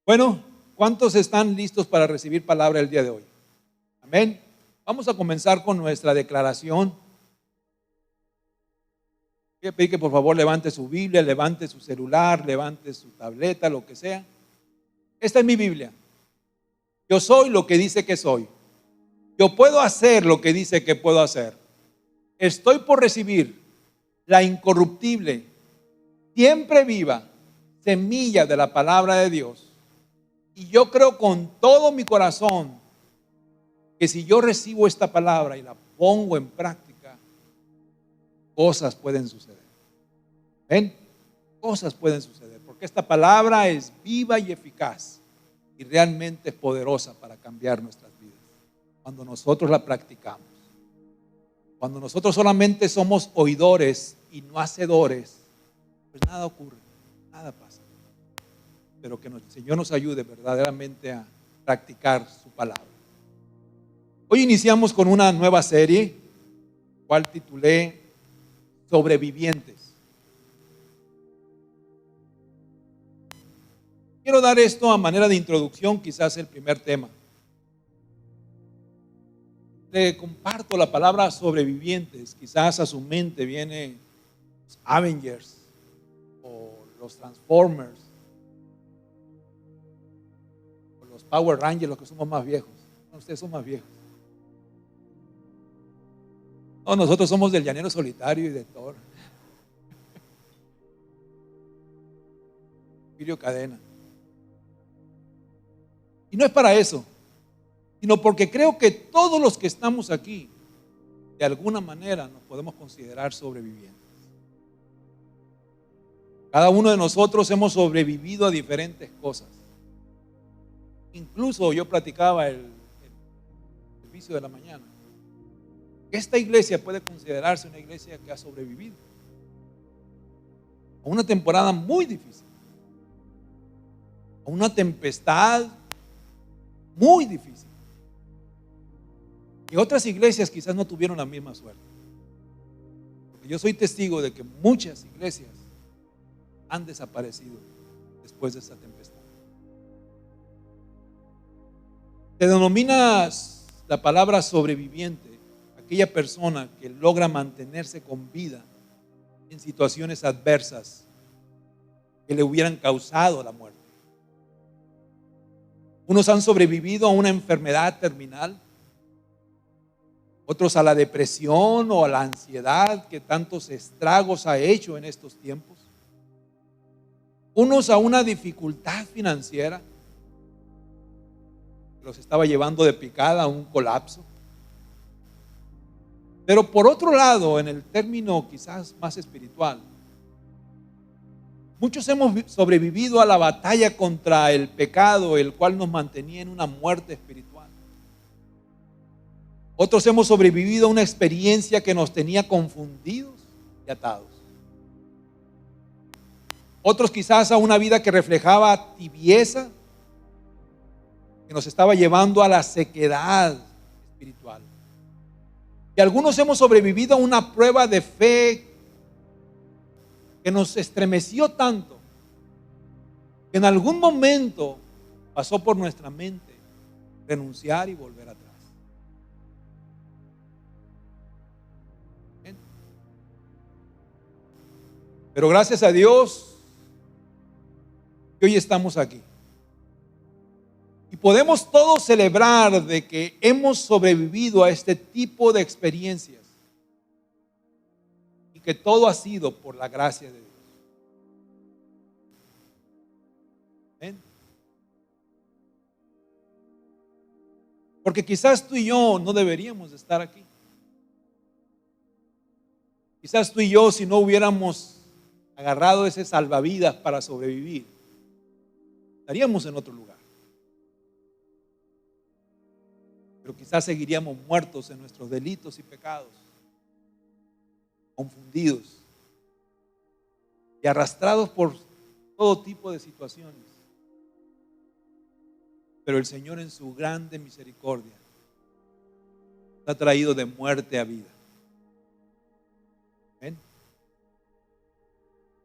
Bueno, ¿cuántos están listos para recibir palabra el día de hoy? Amén. Vamos a comenzar con nuestra declaración. Voy a pedir que por favor levante su Biblia, levante su celular, levante su tableta, lo que sea. Esta es mi Biblia. Yo soy lo que dice que soy. Yo puedo hacer lo que dice que puedo hacer. Estoy por recibir la incorruptible, siempre viva semilla de la palabra de Dios. Y yo creo con todo mi corazón que si yo recibo esta palabra y la pongo en práctica, cosas pueden suceder. ¿Ven? Cosas pueden suceder, porque esta palabra es viva y eficaz y realmente poderosa para cambiar nuestras vidas. Cuando nosotros la practicamos, cuando nosotros solamente somos oidores y no hacedores, pues nada ocurre, nada pasa. Pero que el Señor nos ayude verdaderamente a practicar su palabra. Hoy iniciamos con una nueva serie, cual titulé Sobrevivientes. Quiero dar esto a manera de introducción, quizás el primer tema. Le comparto la palabra sobrevivientes, quizás a su mente viene los Avengers o los Transformers o los Power Rangers, los que somos más viejos. No, ustedes son más viejos. No, nosotros somos del Llanero Solitario y de Thor. Emilio Cadena. Y no es para eso, sino porque creo que todos los que estamos aquí, de alguna manera nos podemos considerar sobrevivientes. Cada uno de nosotros hemos sobrevivido a diferentes cosas. Incluso yo platicaba el servicio de la mañana. Esta iglesia puede considerarse una iglesia que ha sobrevivido a una temporada muy difícil, a una tempestad muy difícil. Y otras iglesias quizás no tuvieron la misma suerte. Porque yo soy testigo de que muchas iglesias han desaparecido después de esa tempestad. Se denomina la palabra sobreviviente aquella persona que logra mantenerse con vida en situaciones adversas que le hubieran causado la muerte. Unos han sobrevivido a una enfermedad terminal, otros a la depresión o a la ansiedad que tantos estragos ha hecho en estos tiempos, unos a una dificultad financiera que los estaba llevando de picada a un colapso. Pero por otro lado, en el término quizás más espiritual, muchos hemos sobrevivido a la batalla contra el pecado, el cual nos mantenía en una muerte espiritual. Otros hemos sobrevivido a una experiencia que nos tenía confundidos y atados. Otros quizás a una vida que reflejaba tibieza, que nos estaba llevando a la sequedad espiritual. Y algunos hemos sobrevivido a una prueba de fe que nos estremeció tanto que en algún momento pasó por nuestra mente renunciar y volver atrás. ¿Bien? Pero gracias a Dios que hoy estamos aquí. Y podemos todos celebrar de que hemos sobrevivido a este tipo de experiencias y que todo ha sido por la gracia de Dios. ¿Ven? Porque quizás tú y yo no deberíamos de estar aquí. Quizás tú y yo, si no hubiéramos agarrado ese salvavidas para sobrevivir, estaríamos en otro lugar. Pero quizás seguiríamos muertos en nuestros delitos y pecados, confundidos y arrastrados por todo tipo de situaciones. Pero el Señor en su grande misericordia nos ha traído de muerte a vida. ¿Ven?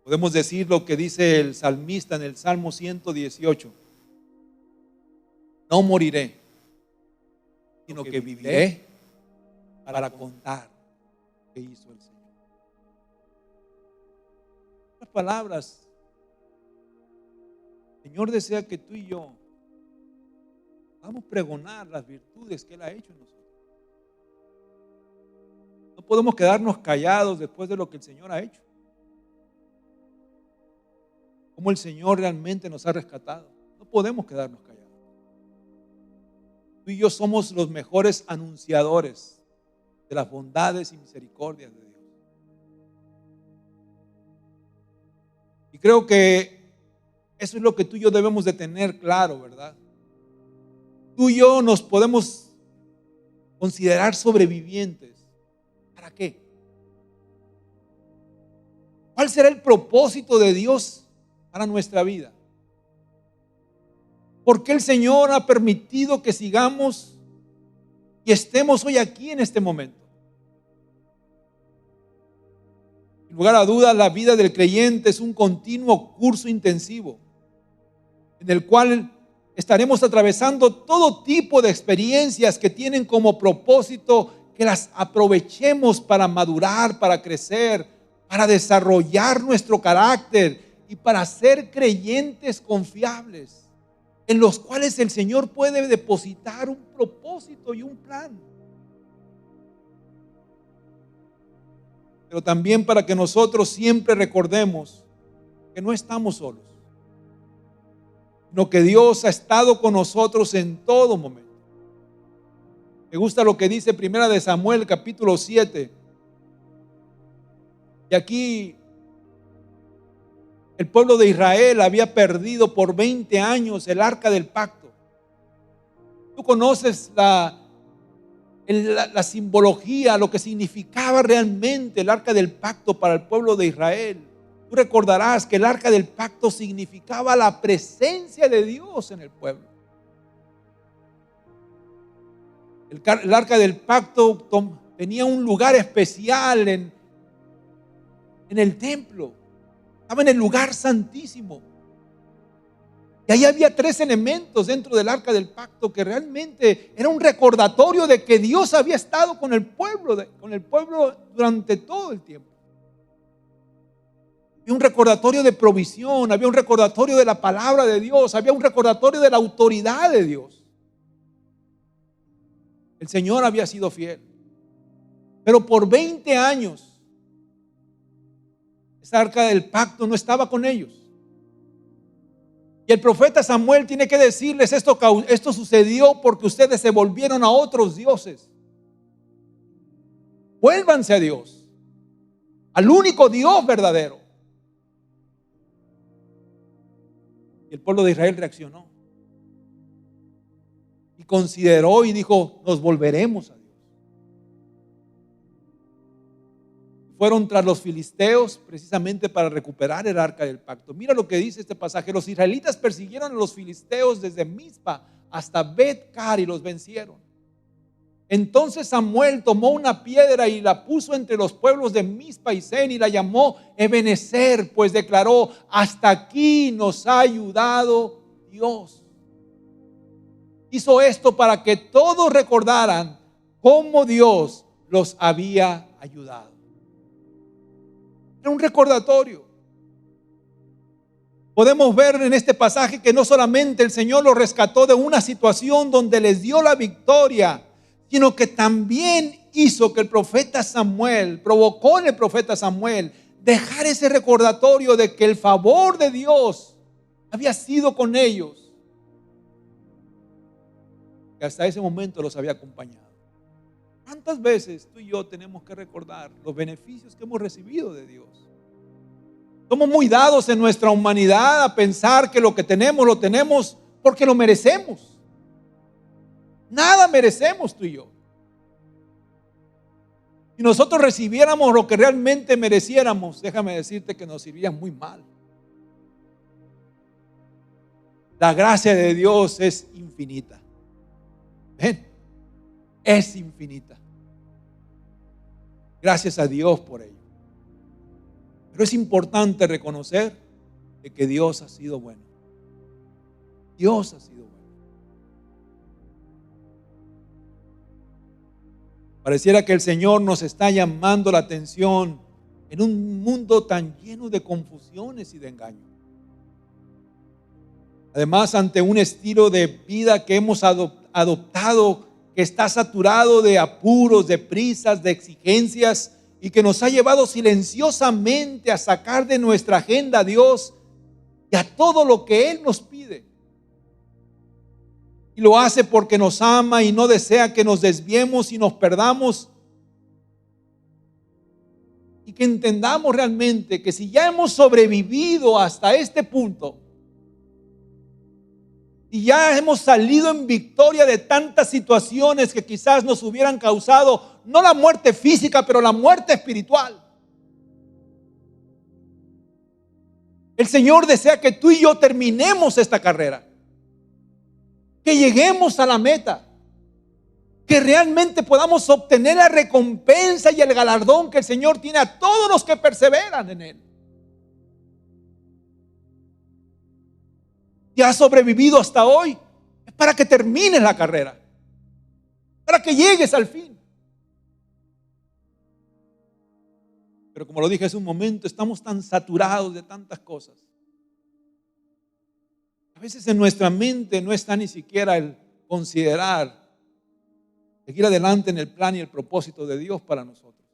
Podemos decir lo que dice el salmista en el Salmo 118. no moriré, sino que viviré para contar lo que hizo el Señor. En otras palabras, el Señor desea que tú y yo podamos pregonar las virtudes que Él ha hecho en nosotros. No podemos quedarnos callados después de lo que el Señor ha hecho. Cómo el Señor realmente nos ha rescatado. No podemos quedarnos callados. Tú y yo somos los mejores anunciadores de las bondades y misericordias de Dios. Y creo que eso es lo que tú y yo debemos de tener claro, ¿verdad? Tú y yo nos podemos considerar sobrevivientes. ¿Para qué? ¿Cuál será el propósito de Dios para nuestra vida? ¿Por qué el Señor ha permitido que sigamos y estemos hoy aquí en este momento? Sin lugar a dudas, la vida del creyente es un continuo curso intensivo en el cual estaremos atravesando todo tipo de experiencias que tienen como propósito que las aprovechemos para madurar, para crecer, para desarrollar nuestro carácter y para ser creyentes confiables, en los cuales el Señor puede depositar un propósito y un plan. Pero también para que nosotros siempre recordemos que no estamos solos, sino que Dios ha estado con nosotros en todo momento. Me gusta lo que dice Primera de Samuel, capítulo 7. Y aquí el pueblo de Israel había perdido por 20 años el arca del pacto. Tú conoces la simbología, lo que significaba realmente el arca del pacto para el pueblo de Israel. Tú recordarás que el arca del pacto significaba la presencia de Dios en el pueblo. El arca del pacto tenía un lugar especial en el templo. Estaba en el lugar santísimo. Y ahí había 3 elementos dentro del arca del pacto que realmente era un recordatorio de que Dios había estado con el pueblo durante todo el tiempo. Había un recordatorio de provisión, había un recordatorio de la palabra de Dios, había un recordatorio de la autoridad de Dios. El Señor había sido fiel. Pero por 20 años, esa arca del pacto no estaba con ellos. Y el profeta Samuel tiene que decirles: esto sucedió porque ustedes se volvieron a otros dioses. Vuélvanse a Dios, al único Dios verdadero. Y el pueblo de Israel reaccionó y consideró y dijo: nos volveremos a Dios. Fueron tras los filisteos precisamente para recuperar el arca del pacto. Mira lo que dice este pasaje: los israelitas persiguieron a los filisteos desde Mizpa hasta Bet-car y los vencieron. Entonces Samuel tomó una piedra y la puso entre los pueblos de Mizpa y Sen y la llamó Ebenezer, pues declaró: hasta aquí nos ha ayudado Dios. Hizo esto para que todos recordaran cómo Dios los había ayudado. Era un recordatorio. Podemos ver en este pasaje que no solamente el Señor los rescató de una situación donde les dio la victoria, sino que también hizo que provocó en el profeta Samuel dejar ese recordatorio de que el favor de Dios había sido con ellos, que hasta ese momento los había acompañado. ¿Cuántas veces tú y yo tenemos que recordar los beneficios que hemos recibido de Dios? Somos muy dados en nuestra humanidad a pensar que lo que tenemos lo tenemos porque lo merecemos. Nada merecemos tú y yo. Si nosotros recibiéramos lo que realmente mereciéramos, déjame decirte que nos iría muy mal. La gracia de Dios es infinita. ¿Ven? Es infinita. Gracias a Dios por ello. Pero es importante reconocer de que Dios ha sido bueno. Dios ha sido bueno. Pareciera que el Señor nos está llamando la atención en un mundo tan lleno de confusiones y de engaños. Además, ante un estilo de vida que hemos adoptado, que está saturado de apuros, de prisas, de exigencias, y que nos ha llevado silenciosamente a sacar de nuestra agenda a Dios y a todo lo que Él nos pide. Y lo hace porque nos ama y no desea que nos desviemos y nos perdamos. Y que entendamos realmente que si ya hemos sobrevivido hasta este punto, y ya hemos salido en victoria de tantas situaciones que quizás nos hubieran causado, no la muerte física, pero la muerte espiritual. El Señor desea que tú y yo terminemos esta carrera, que lleguemos a la meta, que realmente podamos obtener la recompensa y el galardón que el Señor tiene a todos los que perseveran en Él. Y has sobrevivido hasta hoy, es para que termines la carrera, para que llegues al fin. Pero como lo dije hace un momento, estamos tan saturados de tantas cosas. A veces en nuestra mente no está ni siquiera el considerar seguir adelante en el plan y el propósito de Dios para nosotros.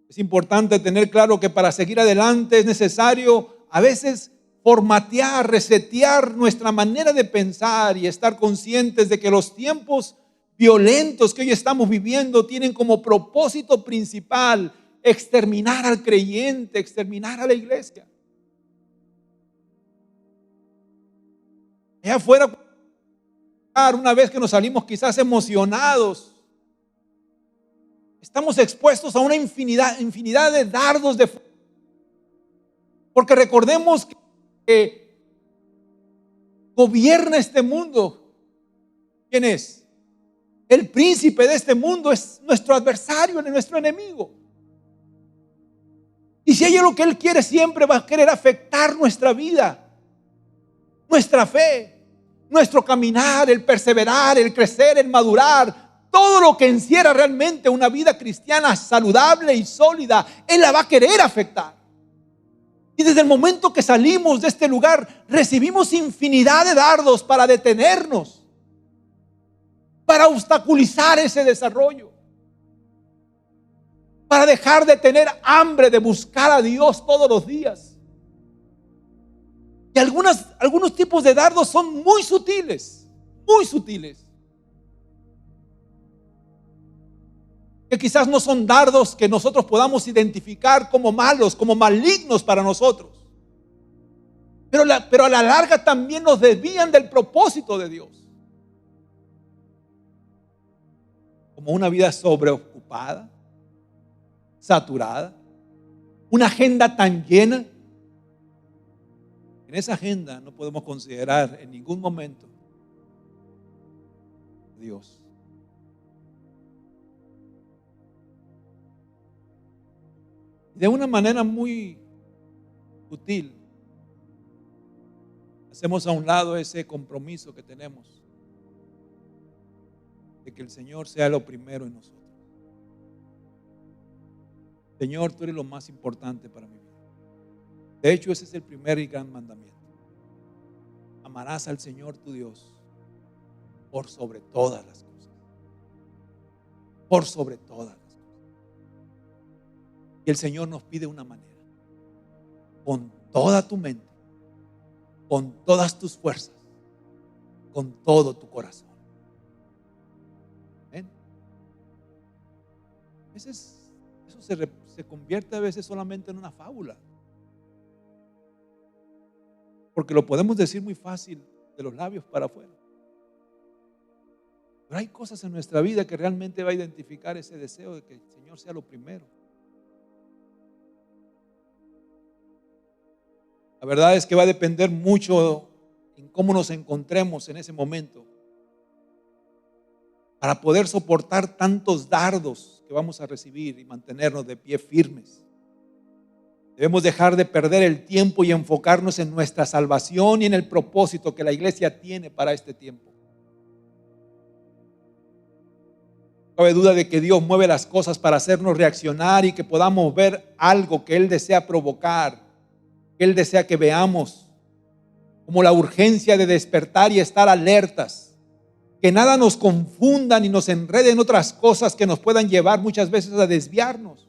Es importante tener claro que para seguir adelante es necesario a veces formatear, resetear nuestra manera de pensar y estar conscientes de que los tiempos violentos que hoy estamos viviendo tienen como propósito principal exterminar al creyente, exterminar a la iglesia. Allá afuera, una vez que nos salimos quizás emocionados, estamos expuestos a una infinidad de dardos de fuego. Porque recordemos que gobierna este mundo. ¿Quién es? El príncipe de este mundo es nuestro adversario, nuestro enemigo. Y si hay algo que él quiere, siempre va a querer afectar nuestra vida, nuestra fe, nuestro caminar, el perseverar, el crecer, el madurar. Todo lo que encierra realmente una vida cristiana saludable y sólida, él la va a querer afectar. Y desde el momento que salimos de este lugar, recibimos infinidad de dardos para detenernos, para obstaculizar ese desarrollo, para dejar de tener hambre de buscar a Dios todos los días. Y algunos tipos de dardos son muy sutiles, que quizás no son dardos que nosotros podamos identificar como malos, como malignos para nosotros. Pero a la larga también nos desvían del propósito de Dios. Como una vida sobreocupada, saturada, una agenda tan llena. En esa agenda no podemos considerar en ningún momento a Dios. De una manera muy sutil, hacemos a un lado ese compromiso que tenemos de que el Señor sea lo primero en nosotros. Señor, tú eres lo más importante para mi vida. De hecho, ese es el primer y gran mandamiento. Amarás al Señor tu Dios por sobre todas las cosas. Por sobre todas las cosas. Y el Señor nos pide una manera: con toda tu mente, con todas tus fuerzas, con todo tu corazón. ¿Ven? Eso se convierte a veces solamente en una fábula, porque lo podemos decir muy fácil de los labios para afuera. Pero hay cosas en nuestra vida que realmente va a identificar ese deseo de que el Señor sea lo primero. La verdad es que va a depender mucho en cómo nos encontremos en ese momento para poder soportar tantos dardos que vamos a recibir y mantenernos de pie firmes. Debemos dejar de perder el tiempo y enfocarnos en nuestra salvación y en el propósito que la iglesia tiene para este tiempo. cabe duda de que Dios mueve las cosas para hacernos reaccionar y que podamos ver algo que Él desea provocar, que Él desea que veamos, como la urgencia de despertar y estar alertas, que nada nos confunda ni nos enrede en otras cosas que nos puedan llevar muchas veces a desviarnos.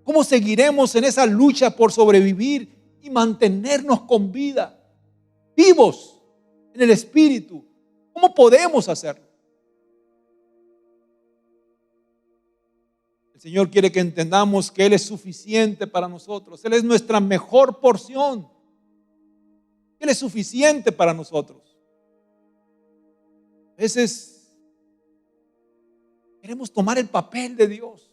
¿Cómo seguiremos en esa lucha por sobrevivir y mantenernos con vida, vivos en el Espíritu? ¿Cómo podemos hacerlo? El Señor quiere que entendamos que Él es suficiente para nosotros. Él es nuestra mejor porción. Él es suficiente para nosotros. A veces queremos tomar el papel de Dios.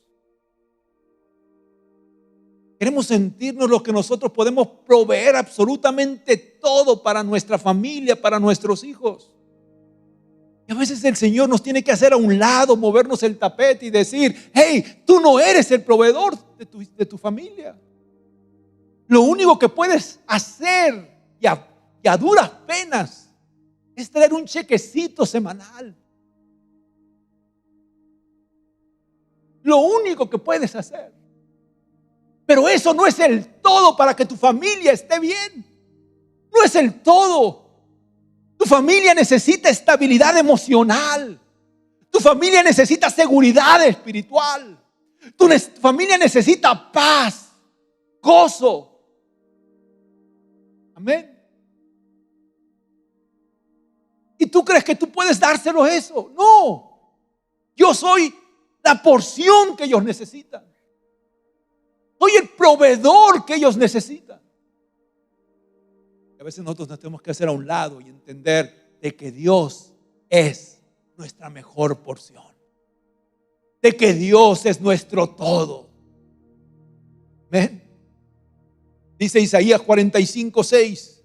Queremos sentirnos lo que nosotros podemos proveer absolutamente todo para nuestra familia, para nuestros hijos. Y a veces el Señor nos tiene que hacer a un lado, movernos el tapete y decir: hey, tú no eres el proveedor de tu familia. Lo único que puedes hacer y a duras penas es traer un chequecito semanal. Lo único que puedes hacer. Pero eso no es el todo para que tu familia esté bien. No es el todo. Tu familia necesita estabilidad emocional. Tu familia necesita seguridad espiritual. Tu familia necesita paz, gozo. Amén. ¿Y tú crees que tú puedes dárselo eso? No. Yo soy la porción que ellos necesitan. Soy el proveedor que ellos necesitan. A veces nosotros nos tenemos que hacer a un lado y entender de que Dios es nuestra mejor porción. De que Dios es nuestro todo. ¿Ven? Dice Isaías 45:6.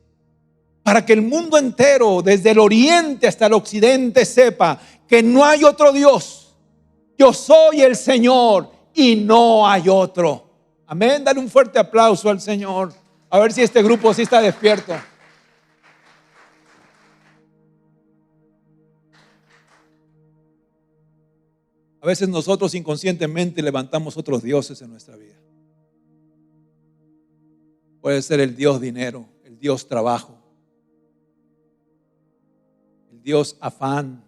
Para que el mundo entero, desde el oriente hasta el occidente, sepa que no hay otro Dios. Yo soy el Señor y no hay otro. Amén. Dale un fuerte aplauso al Señor. A ver si este grupo sí está despierto. A veces nosotros inconscientemente levantamos otros dioses en nuestra vida. Puede ser el Dios dinero, el Dios trabajo, el Dios afán.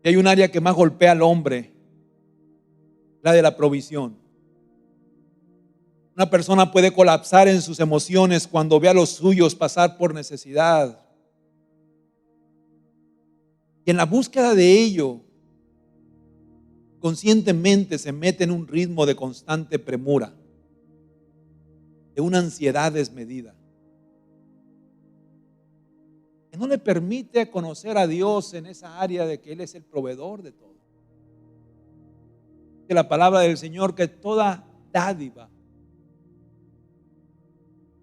Y hay un área que más golpea al hombre, la de la provisión. Una persona puede colapsar en sus emociones cuando ve a los suyos pasar por necesidad. Y en la búsqueda de ello, conscientemente se mete en un ritmo de constante premura, de una ansiedad desmedida, que no le permite conocer a Dios en esa área de que Él es el proveedor de todo. Que la palabra del Señor, que toda dádiva,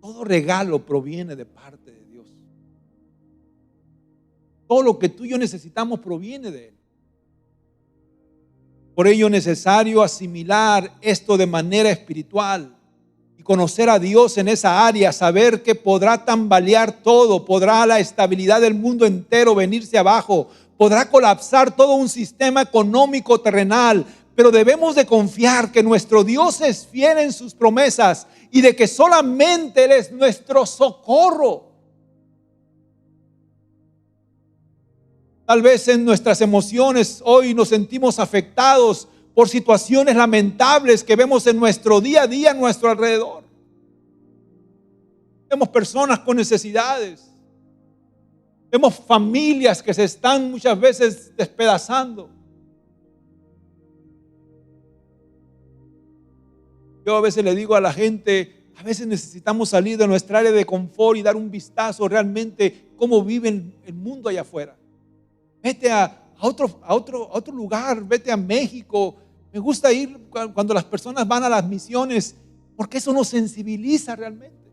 todo regalo proviene de parte de Dios. Todo lo que tú y yo necesitamos proviene de Él. Por ello es necesario asimilar esto de manera espiritual y conocer a Dios en esa área, saber que podrá tambalear todo, podrá la estabilidad del mundo entero venirse abajo, podrá colapsar todo un sistema económico terrenal, pero debemos de confiar que nuestro Dios es fiel en sus promesas y de que solamente Él es nuestro socorro. Tal vez en nuestras emociones hoy nos sentimos afectados por situaciones lamentables que vemos en nuestro día a día a nuestro alrededor. Vemos personas con necesidades. Vemos familias que se están muchas veces despedazando. Yo a veces le digo a la gente, a veces necesitamos salir de nuestra área de confort y dar un vistazo realmente cómo vive el mundo allá afuera. Vete a otro lugar, vete a México. Me gusta ir cuando las personas van a las misiones, porque eso nos sensibiliza realmente.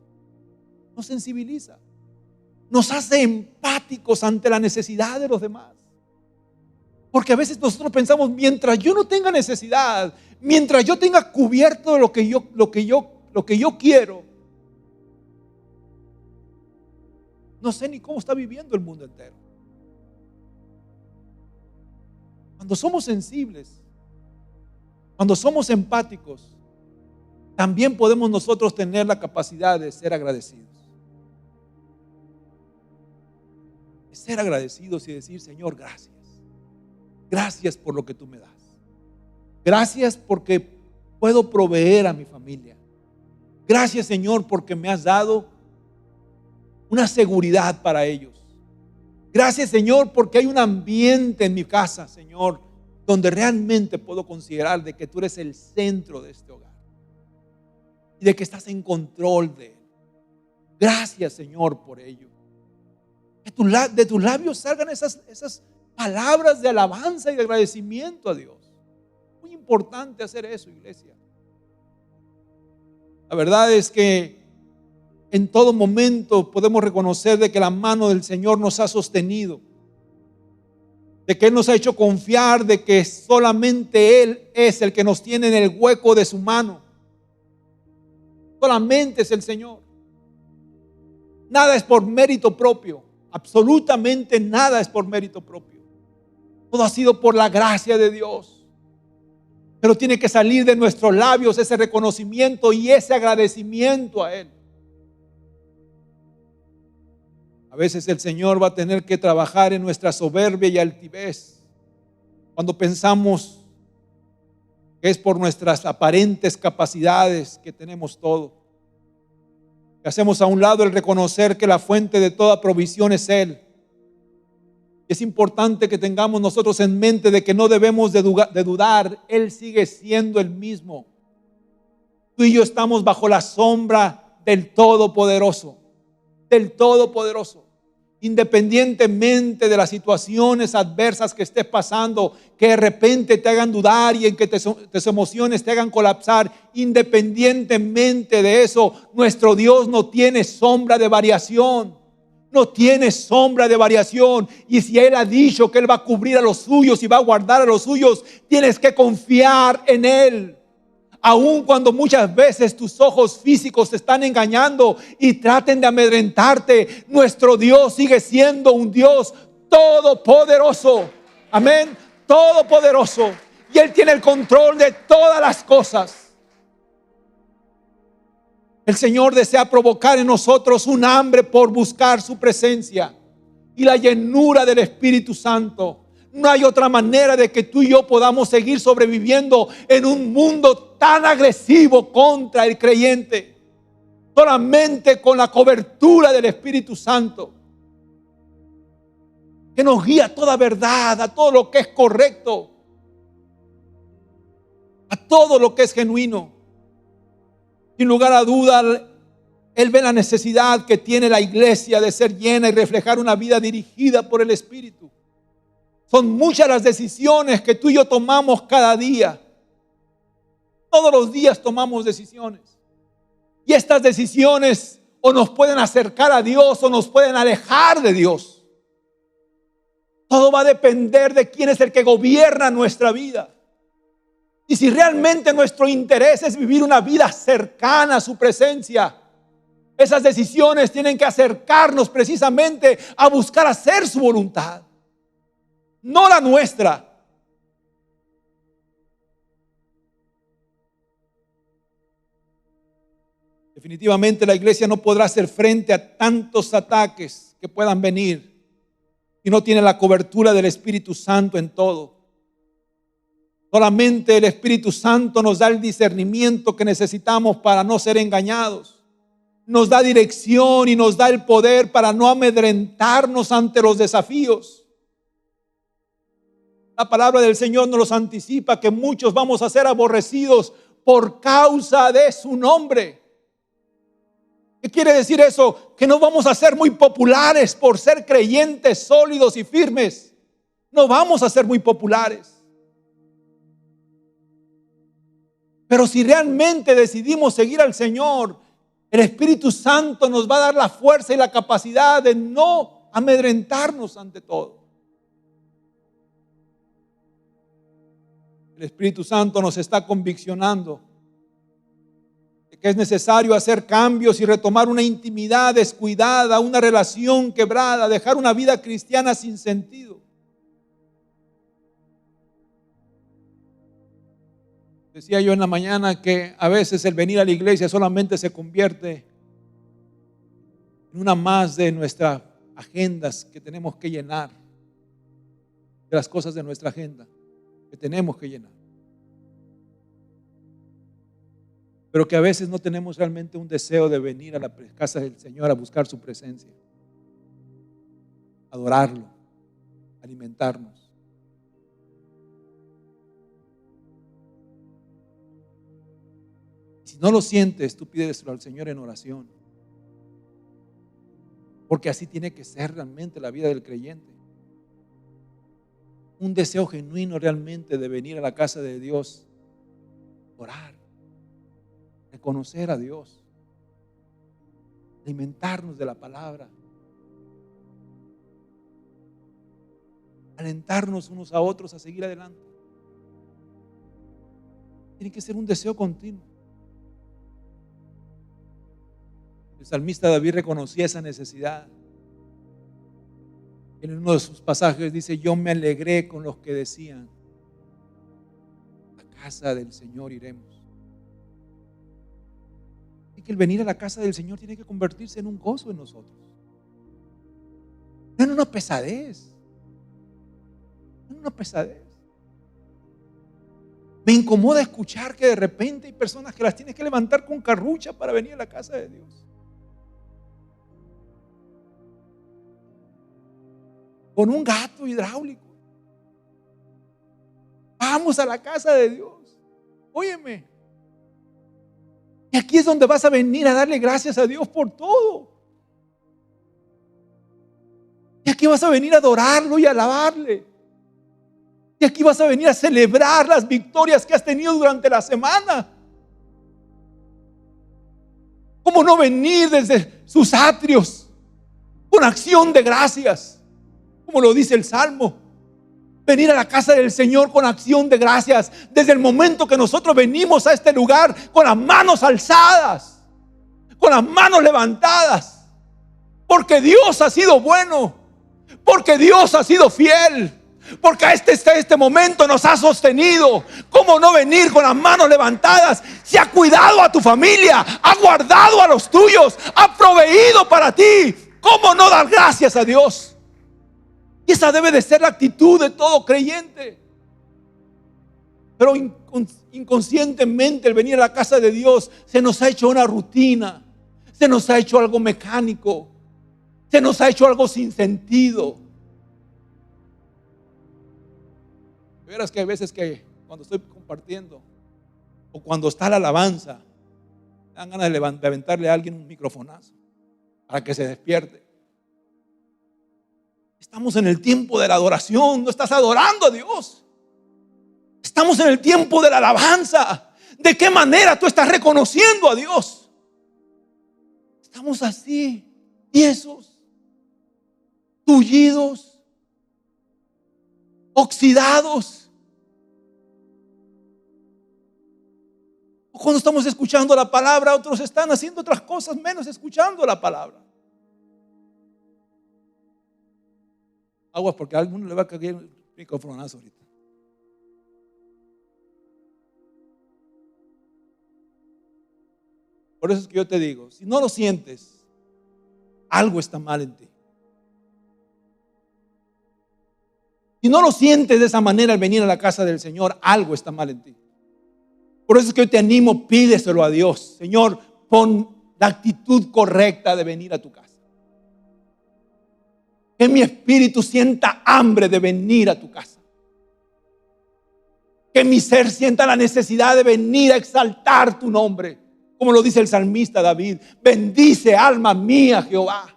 Nos sensibiliza. Nos hace empáticos ante la necesidad de los demás. Porque a veces nosotros pensamos, mientras yo no tenga necesidad, mientras yo tenga cubierto lo que yo quiero, No sé ni cómo está viviendo el mundo entero. Cuando somos sensibles, cuando somos empáticos, también podemos nosotros tener la capacidad de ser agradecidos. De ser agradecidos y decir: Señor, gracias. Gracias por lo que tú me das. Gracias porque puedo proveer a mi familia. Gracias, Señor, porque me has dado una seguridad para ellos. Gracias, Señor, porque hay un ambiente en mi casa, Señor, donde realmente puedo considerar de que tú eres el centro de este hogar y de que estás en control de él. Gracias, Señor, por ello. Que de tus labios salgan esas palabras de alabanza y de agradecimiento a Dios. Muy importante hacer eso, iglesia. La verdad es que en todo momento podemos reconocer de que la mano del Señor nos ha sostenido, de que Él nos ha hecho confiar, de que solamente Él es el que nos tiene en el hueco de su mano. Solamente es el Señor. Nada es por mérito propio, absolutamente nada es por mérito propio. Todo ha sido por la gracia de Dios. Pero tiene que salir de nuestros labios ese reconocimiento y ese agradecimiento a Él. A veces el Señor va a tener que trabajar en nuestra soberbia y altivez. Cuando pensamos que es por nuestras aparentes capacidades que tenemos todo. Que hacemos a un lado el reconocer que la fuente de toda provisión es Él. Es importante que tengamos nosotros en mente de que no debemos de dudar. Él sigue siendo el mismo. Tú y yo estamos bajo la sombra del Todopoderoso. Del Todopoderoso. Independientemente de las situaciones adversas que estés pasando, que de repente te hagan dudar y en que tus emociones te hagan colapsar, independientemente de eso, nuestro Dios no tiene sombra de variación. No tiene sombra de variación. Y si Él ha dicho que Él va a cubrir a los suyos y va a guardar a los suyos, tienes que confiar en Él. Aun cuando muchas veces tus ojos físicos te están engañando y traten de amedrentarte, nuestro Dios sigue siendo un Dios todopoderoso. Amén. Todopoderoso. Y Él tiene el control de todas las cosas. El Señor desea provocar en nosotros un hambre por buscar su presencia y la llenura del Espíritu Santo. No hay otra manera de que tú y yo podamos seguir sobreviviendo en un mundo tan agresivo contra el creyente. Solamente con la cobertura del Espíritu Santo, que nos guía a toda verdad, a todo lo que es correcto, a todo lo que es genuino. Sin lugar a duda, Él ve la necesidad que tiene la iglesia de ser llena y reflejar una vida dirigida por el Espíritu. Son muchas las decisiones que tú y yo tomamos cada día. Todos los días tomamos decisiones. Y estas decisiones o nos pueden acercar a Dios o nos pueden alejar de Dios. Todo va a depender de quién es el que gobierna nuestra vida. Y si realmente nuestro interés es vivir una vida cercana a su presencia, esas decisiones tienen que acercarnos precisamente a buscar hacer su voluntad, no la nuestra. Definitivamente la iglesia no podrá hacer frente a tantos ataques que puedan venir si no tiene la cobertura del Espíritu Santo en todo. Solamente el Espíritu Santo nos da el discernimiento que necesitamos para no ser engañados. Nos da dirección y nos da el poder para no amedrentarnos ante los desafíos. La palabra del Señor nos los anticipa que muchos vamos a ser aborrecidos por causa de su nombre. ¿Qué quiere decir eso? Que no vamos a ser muy populares por ser creyentes sólidos y firmes. No vamos a ser muy populares. Pero si realmente decidimos seguir al Señor, el Espíritu Santo nos va a dar la fuerza y la capacidad de no amedrentarnos ante todo. El Espíritu Santo nos está conviccionando de que es necesario hacer cambios y retomar una intimidad descuidada, una relación quebrada, dejar una vida cristiana sin sentido. Decía yo en la mañana que a veces el venir a la iglesia solamente se convierte en una más de nuestras agendas que tenemos que llenar, de las cosas de nuestra agenda que tenemos que llenar. Pero que a veces no tenemos realmente un deseo de venir a la casa del Señor a buscar su presencia, adorarlo, alimentarnos. Si no lo sientes, tú pídeselo al Señor en oración, porque así tiene que ser realmente la vida del creyente. Un deseo genuino realmente de venir a la casa de Dios, orar, reconocer a Dios, alimentarnos de la palabra, alentarnos unos a otros a seguir adelante. Tiene que ser un deseo continuo. El salmista David reconocía esa necesidad. En uno de sus pasajes dice: yo me alegré con los que decían, a la casa del Señor iremos. Y que el venir a la casa del Señor tiene que convertirse en un gozo en nosotros, no en una pesadez. No en una pesadez. Me incomoda escuchar que de repente hay personas que las tienes que levantar con carrucha para venir a la casa de Dios, con un gato hidráulico. Vamos a la casa de Dios. Óyeme. Y aquí es donde vas a venir a darle gracias a Dios por todo. Y aquí vas a venir a adorarlo y a alabarle. Y aquí vas a venir a celebrar las victorias que has tenido durante la semana. ¿Cómo no venir desde sus atrios con acción de gracias? Como lo dice el Salmo. Venir a la casa del Señor con acción de gracias desde el momento que nosotros venimos a este lugar, con las manos alzadas, con las manos levantadas, porque Dios ha sido bueno, porque Dios ha sido fiel, porque este momento nos ha sostenido. ¿Cómo no venir con las manos levantadas? Si ha cuidado a tu familia, ha guardado a los tuyos, ha proveído para ti, ¿cómo no dar gracias a Dios? Y esa debe de ser la actitud de todo creyente. Pero inconscientemente el venir a la casa de Dios se nos ha hecho una rutina, se nos ha hecho algo mecánico, se nos ha hecho algo sin sentido. Verás que hay veces que cuando estoy compartiendo o cuando está la alabanza, me dan ganas de aventarle a alguien un microfonazo para que se despierte. Estamos en el tiempo de la adoración, no estás adorando a Dios. Estamos en el tiempo de la alabanza. ¿De qué manera tú estás reconociendo a Dios? Estamos así, tiesos, tullidos, oxidados. O cuando estamos escuchando la palabra, otros están haciendo otras cosas menos escuchando la palabra. Aguas, porque a alguno le va a caer el microfonazo ahorita. Por eso es que yo te digo, si no lo sientes, algo está mal en ti. Si no lo sientes de esa manera al venir a la casa del Señor, algo está mal en ti. Por eso es que yo te animo, pídeselo a Dios. Señor, pon la actitud correcta de venir a tu casa. Que mi espíritu sienta hambre de venir a tu casa. Que mi ser sienta la necesidad de venir a exaltar tu nombre. Como lo dice el salmista David: bendice alma mía Jehová.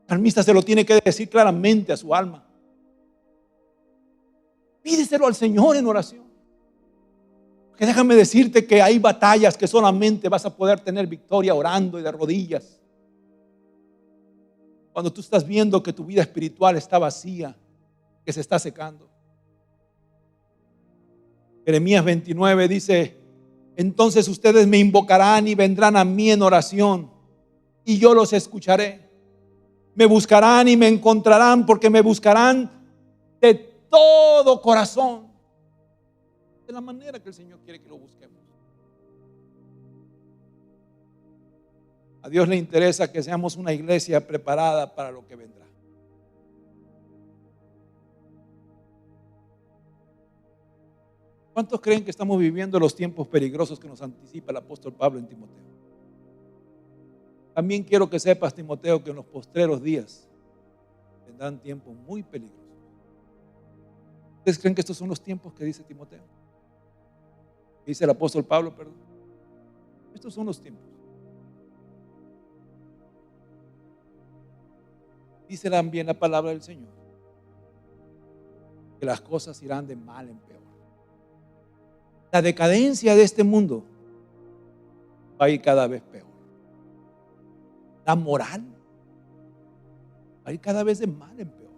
El salmista se lo tiene que decir claramente a su alma. Pídeselo al Señor en oración. Porque déjame decirte que hay batallas que solamente vas a poder tener victoria orando y de rodillas. Cuando tú estás viendo que tu vida espiritual está vacía, que se está secando. Jeremías 29 dice: Entonces ustedes me invocarán y vendrán a mí en oración, y yo los escucharé. Me buscarán y me encontrarán, porque me buscarán de todo corazón. De la manera que el Señor quiere que lo busquemos. A Dios le interesa que seamos una iglesia preparada para lo que vendrá. ¿Cuántos creen que estamos viviendo los tiempos peligrosos que nos anticipa el apóstol Pablo en Timoteo? También quiero que sepas, Timoteo, que en los postreros días vendrán tiempos muy peligrosos. ¿Ustedes creen que estos son los tiempos que dice Timoteo? Que dice el apóstol Pablo, perdón. Estos son los tiempos. Dice también la palabra del Señor que las cosas irán de mal en peor. La decadencia de este mundo va a ir cada vez peor. La moral va a ir cada vez de mal en peor.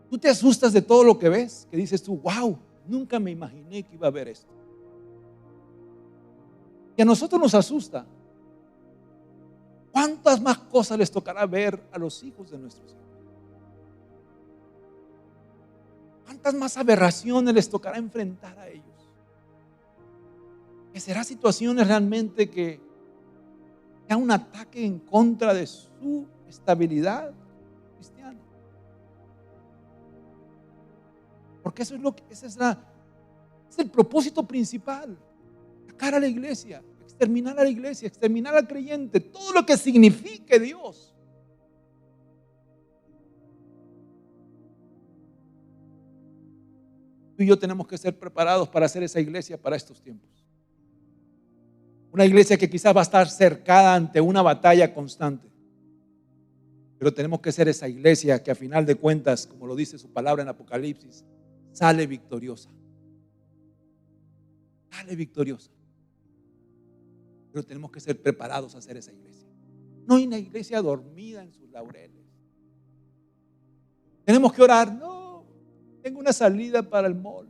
Tú te asustas de todo lo que ves, que dices tú, wow, nunca me imaginé que iba a haber esto. Y a nosotros nos asusta. ¿Cuántas más cosas les tocará ver a los hijos de nuestros hijos? ¿Cuántas más aberraciones les tocará enfrentar a ellos? Que serán situaciones realmente que sea un ataque en contra de su estabilidad cristiana. Porque eso es lo que, es el propósito principal. Sacar a la iglesia, exterminar a la iglesia, exterminar al creyente, todo lo que signifique Dios. Tú y yo tenemos que ser preparados para hacer esa iglesia para estos tiempos. Una iglesia que quizás va a estar cercada ante una batalla constante. Pero tenemos que ser esa iglesia que a final de cuentas, como lo dice su palabra en Apocalipsis, sale victoriosa. Sale victoriosa. Pero tenemos que ser preparados a hacer esa iglesia. No hay una iglesia dormida en sus laureles. Tenemos que orar. No, tengo una salida para el mall.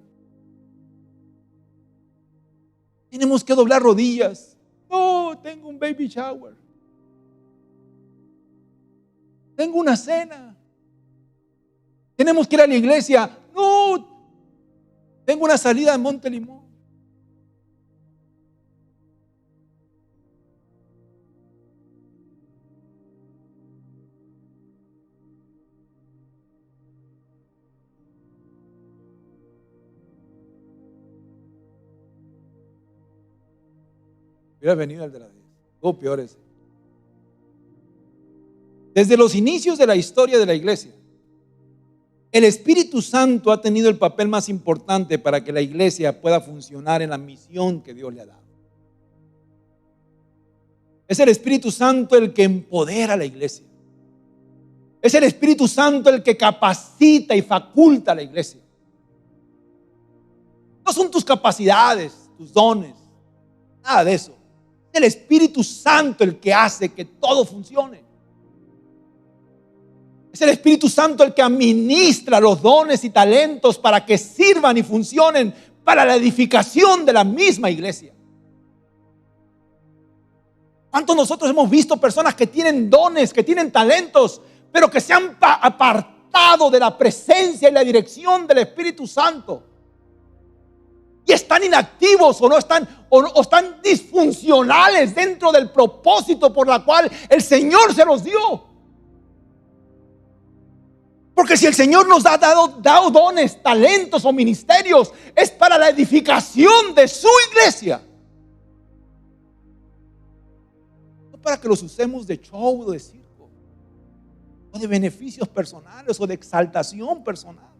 Tenemos que doblar rodillas. No, tengo un baby shower. Tengo una cena. Tenemos que ir a la iglesia. No, tengo una salida en Monte Limón. Hubiera venido el de la 10. O peor ese. Desde los inicios de la historia de la iglesia, el Espíritu Santo ha tenido el papel más importante para que la iglesia pueda funcionar en la misión que Dios le ha dado. Es el Espíritu Santo el que empodera a la iglesia. Es el Espíritu Santo el que capacita y faculta a la iglesia. No son tus capacidades, tus dones, nada de eso. Es el Espíritu Santo el que hace que todo funcione. Es el Espíritu Santo el que administra los dones y talentos para que sirvan y funcionen para la edificación de la misma iglesia. ¿Cuántos nosotros hemos visto personas que tienen dones, que tienen talentos, pero que se han apartado de la presencia y la dirección del Espíritu Santo? Y están inactivos o están disfuncionales dentro del propósito por la cual el Señor se los dio. Porque si el Señor nos ha dado dones, talentos o ministerios, es para la edificación de su iglesia. No para que los usemos de show o de circo, o de beneficios personales o de exaltación personal.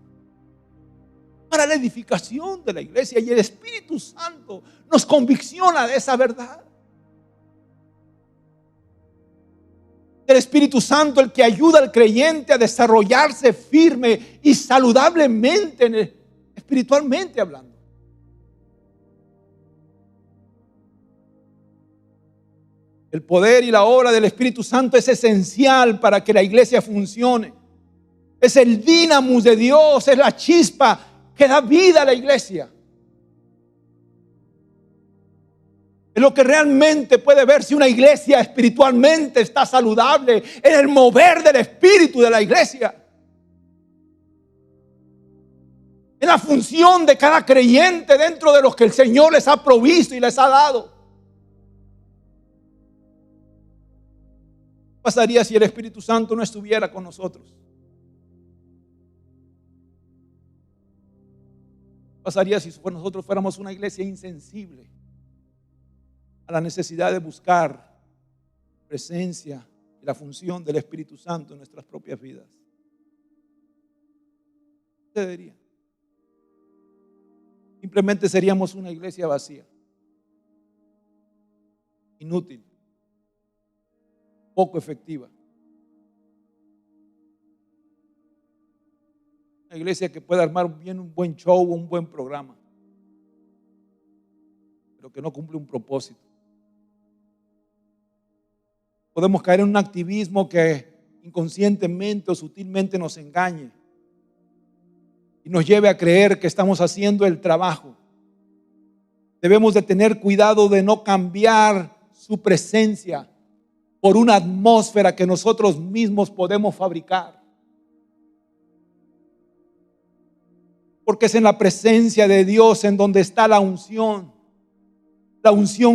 Para la edificación de la iglesia, y el Espíritu Santo nos convicciona de esa verdad. El Espíritu Santo el que ayuda al creyente a desarrollarse firme y saludablemente, espiritualmente hablando. El poder y la obra del Espíritu Santo es esencial para que la iglesia funcione. Es el dínamo de Dios, es la chispa que da vida a la iglesia. Es lo que realmente puede ver si una iglesia espiritualmente está saludable, en el mover del espíritu de la iglesia, en la función de cada creyente dentro de los que el Señor les ha provisto y les ha dado. ¿Qué pasaría si el Espíritu Santo no estuviera con nosotros? ¿Qué pasaría si nosotros fuéramos una iglesia insensible a la necesidad de buscar presencia y la función del Espíritu Santo en nuestras propias vidas? ¿Qué sucedería? Simplemente seríamos una iglesia vacía, inútil, poco efectiva. Una iglesia que puede armar bien un buen show, un buen programa, pero que no cumple un propósito. Podemos caer en un activismo que inconscientemente o sutilmente nos engañe y nos lleve a creer que estamos haciendo el trabajo. Debemos de tener cuidado de no cambiar su presencia por una atmósfera que nosotros mismos podemos fabricar. Porque es en la presencia de Dios en donde está la unción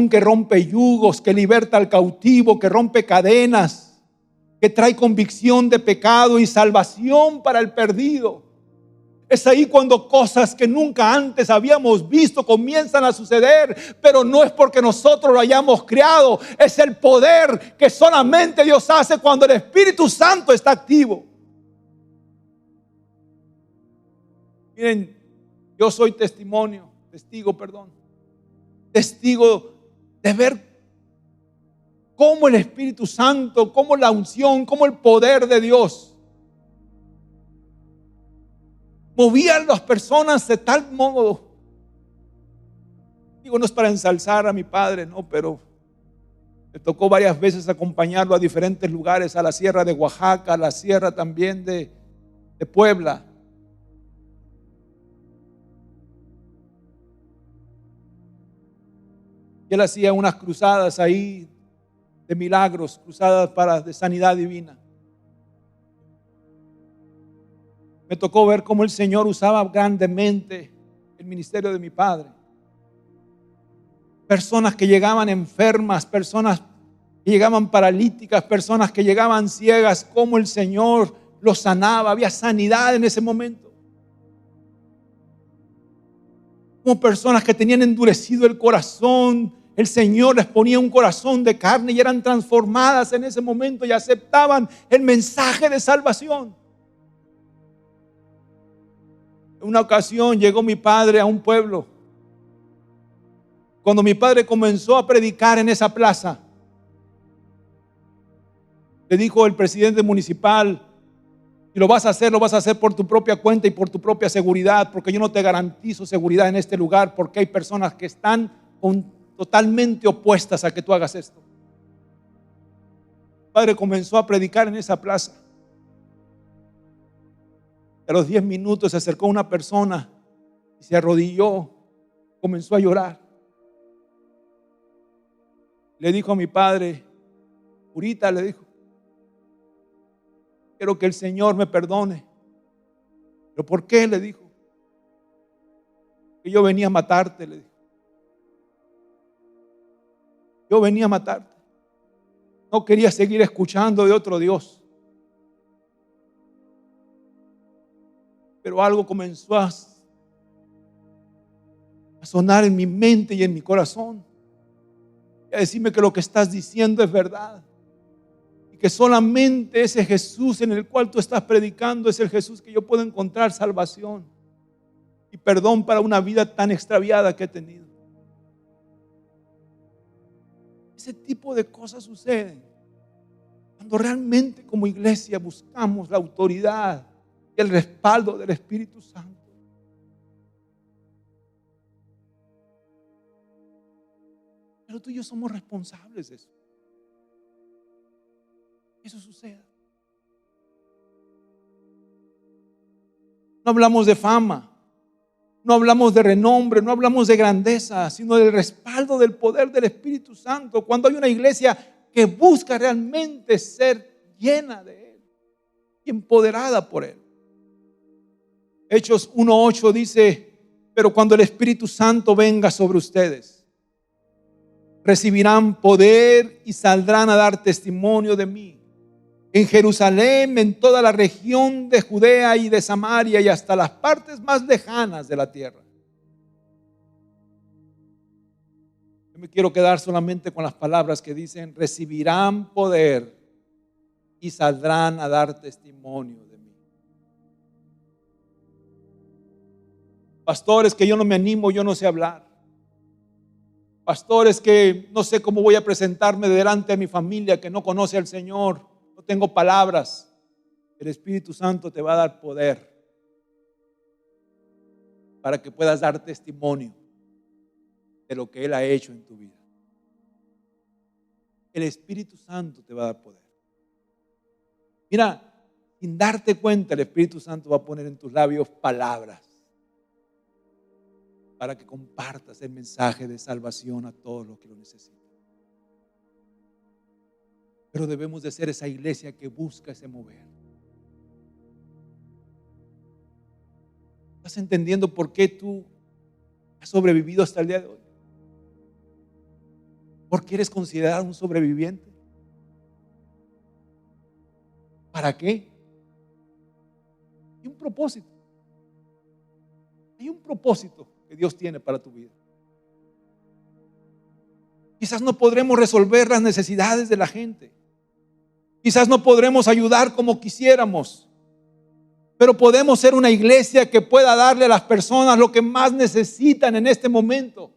que rompe yugos, que liberta al cautivo, que rompe cadenas, que trae convicción de pecado y salvación para el perdido. Es ahí cuando cosas que nunca antes habíamos visto comienzan a suceder, pero no es porque nosotros lo hayamos creado, es el poder que solamente Dios hace cuando el Espíritu Santo está activo. Miren, yo soy testigo de ver cómo el Espíritu Santo, cómo la unción, cómo el poder de Dios movía a las personas de tal modo. Digo, no es para ensalzar a mi padre, no, pero me tocó varias veces acompañarlo a diferentes lugares, a la sierra de Oaxaca, a la sierra también de Puebla. Y él hacía unas cruzadas ahí de milagros, cruzadas de sanidad divina. Me tocó ver cómo el Señor usaba grandemente el ministerio de mi padre. Personas que llegaban enfermas, personas que llegaban paralíticas, personas que llegaban ciegas, cómo el Señor los sanaba. Había sanidad en ese momento. Como personas que tenían endurecido el corazón, el Señor les ponía un corazón de carne y eran transformadas en ese momento y aceptaban el mensaje de salvación. En una ocasión llegó mi padre a un pueblo. Cuando mi padre comenzó a predicar en esa plaza, le dijo el presidente municipal: si lo vas a hacer por tu propia cuenta y por tu propia seguridad, porque yo no te garantizo seguridad en este lugar, porque hay personas que están totalmente opuestas a que tú hagas esto. Mi padre comenzó a predicar en esa plaza. A los 10 minutos se acercó una persona y se arrodilló, comenzó a llorar. Le dijo a mi padre: Purita, le dijo, quiero que el Señor me perdone. ¿Pero por qué? Le dijo. Que yo venía a matarte, le dijo. Yo venía a matarte. No quería seguir escuchando de otro Dios. Pero algo comenzó a sonar en mi mente y en mi corazón. Y a decirme que lo que estás diciendo es verdad. Y que solamente ese Jesús en el cual tú estás predicando es el Jesús que yo puedo encontrar salvación y perdón para una vida tan extraviada que he tenido. Ese tipo de cosas suceden cuando realmente como iglesia buscamos la autoridad y el respaldo del Espíritu Santo. Pero tú y yo somos responsables de eso. Eso sucede. No hablamos de fama, No hablamos de renombre, no hablamos de grandeza, sino del respaldo del poder del Espíritu Santo. Cuando hay una iglesia que busca realmente ser llena de Él y empoderada por Él. Hechos 1:8 dice: pero cuando el Espíritu Santo venga sobre ustedes, recibirán poder y saldrán a dar testimonio de mí en Jerusalén, en toda la región de Judea y de Samaria y hasta las partes más lejanas de la tierra. Yo me quiero quedar solamente con las palabras que dicen: recibirán poder y saldrán a dar testimonio de mí. Pastores, que yo no me animo, yo no sé hablar. Pastores, que no sé cómo voy a presentarme delante de mi familia que no conoce al Señor. No tengo palabras. El Espíritu Santo te va a dar poder para que puedas dar testimonio de lo que Él ha hecho en tu vida. El Espíritu Santo te va a dar poder. Mira, sin darte cuenta, el Espíritu Santo va a poner en tus labios palabras para que compartas el mensaje de salvación a todos los que lo necesitan. Pero debemos de ser esa iglesia que busca ese mover. ¿Estás entendiendo por qué tú has sobrevivido hasta el día de hoy? ¿Por qué eres considerado un sobreviviente? ¿Para qué? Hay un propósito. Hay un propósito que Dios tiene para tu vida. Quizás no podremos resolver las necesidades de la gente. Quizás no podremos ayudar como quisiéramos. Pero podemos ser una iglesia que pueda darle a las personas lo que más necesitan en este momento.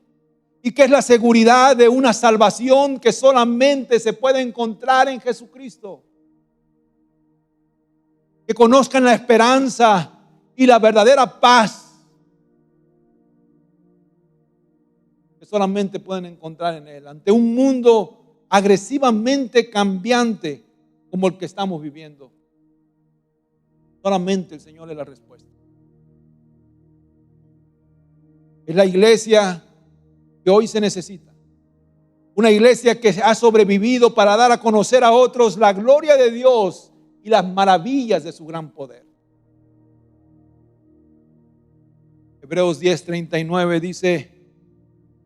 Y que es la seguridad de una salvación que solamente se puede encontrar en Jesucristo. Que conozcan la esperanza y la verdadera paz que solamente pueden encontrar en Él. Ante un mundo agresivamente cambiante como el que estamos viviendo, solamente el Señor es la respuesta. Es la iglesia que hoy se necesita. Una iglesia que ha sobrevivido para dar a conocer a otros la gloria de Dios y las maravillas de su gran poder. Hebreos 10:39 dice: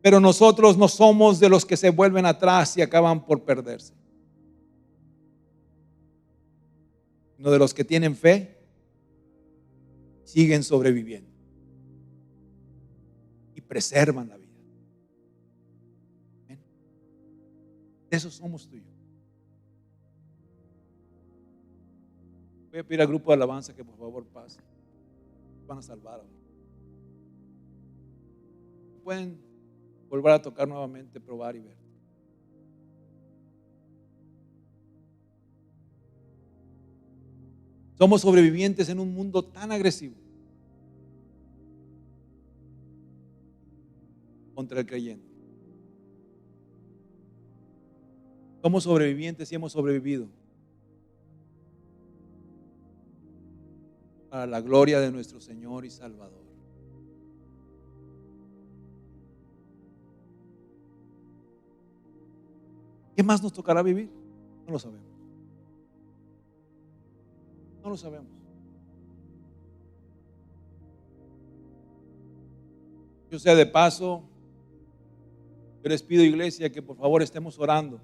pero nosotros no somos de los que se vuelven atrás y acaban por perderse, sino de los que tienen fe, siguen sobreviviendo y preservan la vida. ¿Ven? De esos somos tú y yo. Voy a pedir al grupo de alabanza que por favor pase. Van a salvar ahora. Pueden volver a tocar nuevamente, probar y ver. Somos sobrevivientes en un mundo tan agresivo contra el creyente. Somos sobrevivientes y hemos sobrevivido para la gloria de nuestro Señor y Salvador. ¿Qué más nos tocará vivir? No lo sabemos. No lo sabemos. Yo sea de paso, yo les pido, iglesia, que por favor estemos orando.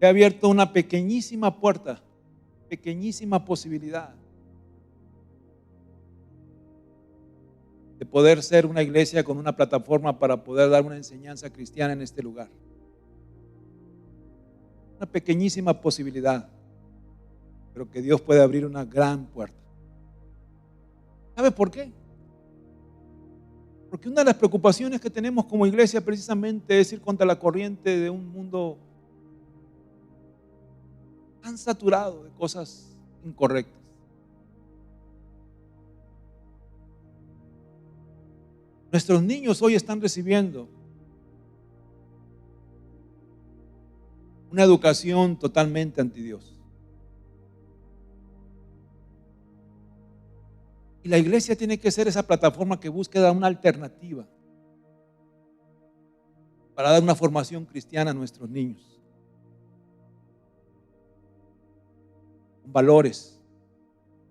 He abierto una pequeñísima puerta, pequeñísima posibilidad de poder ser una iglesia con una plataforma para poder dar una enseñanza cristiana en este lugar. Una pequeñísima posibilidad, pero que Dios puede abrir una gran puerta. ¿Sabe por qué? Porque una de las preocupaciones que tenemos como iglesia precisamente es ir contra la corriente de un mundo tan saturado de cosas incorrectas. Nuestros niños hoy están recibiendo una educación totalmente anti Dios. Y la iglesia tiene que ser esa plataforma que busque dar una alternativa para dar una formación cristiana a nuestros niños, con valores,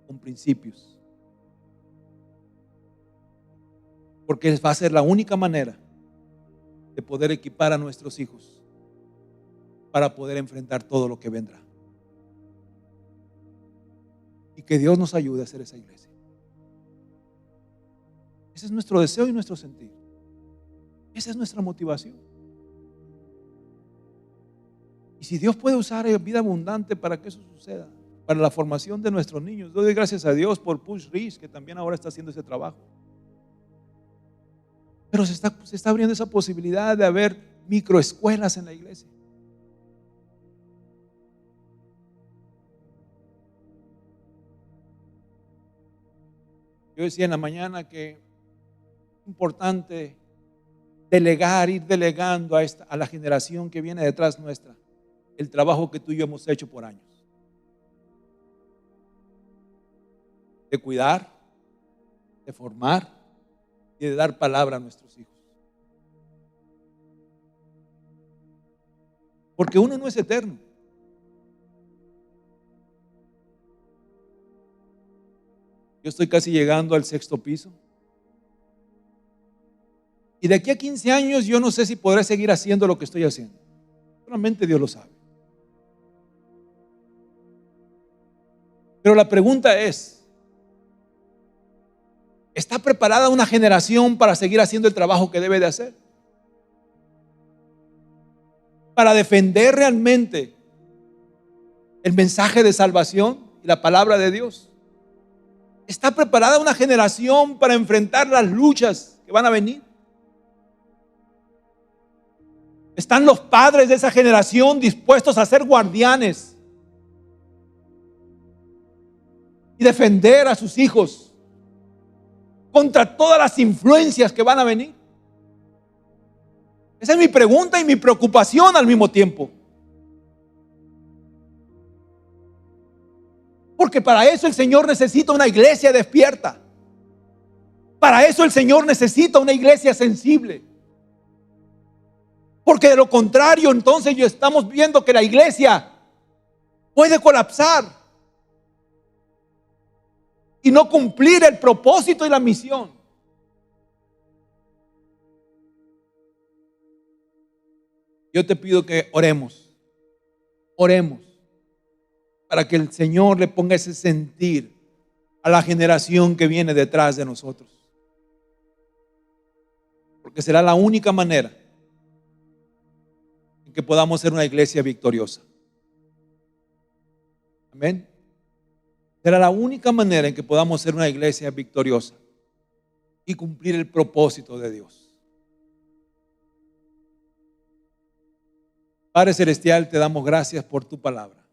con principios. Porque va a ser la única manera de poder equipar a nuestros hijos para poder enfrentar todo lo que vendrá. Y que Dios nos ayude a hacer esa iglesia. Ese es nuestro deseo y nuestro sentir. Esa es nuestra motivación. Y si Dios puede usar vida abundante para que eso suceda, para la formación de nuestros niños, doy gracias a Dios por Push Rich, que también ahora está haciendo ese trabajo. Pero se está abriendo esa posibilidad de haber microescuelas en la iglesia. Yo decía en la mañana que es importante delegar, ir delegando a la generación que viene detrás nuestra el trabajo que tú y yo hemos hecho por años. De cuidar, de formar y de dar palabra a nuestros hijos. Porque uno no es eterno. Yo estoy casi llegando al 6º piso. Y de aquí a 15 años yo no sé si podré seguir haciendo lo que estoy haciendo. Solamente Dios lo sabe. Pero la pregunta es, ¿está preparada una generación para seguir haciendo el trabajo que debe de hacer? Para defender realmente el mensaje de salvación y la palabra de Dios. ¿Está preparada una generación para enfrentar las luchas que van a venir? ¿Están los padres de esa generación dispuestos a ser guardianes y defender a sus hijos contra todas las influencias que van a venir? Esa es mi pregunta y mi preocupación al mismo tiempo. Porque para eso el Señor necesita una iglesia despierta. Para eso el Señor necesita una iglesia sensible. Porque de lo contrario, entonces ya estamos viendo que la iglesia puede colapsar y no cumplir el propósito y la misión. Yo te pido que oremos para que el Señor le ponga ese sentir a la generación que viene detrás de nosotros. Porque será la única manera en que podamos ser una iglesia victoriosa. Amén. Será la única manera en que podamos ser una iglesia victoriosa y cumplir el propósito de Dios. Padre Celestial, te damos gracias por tu palabra.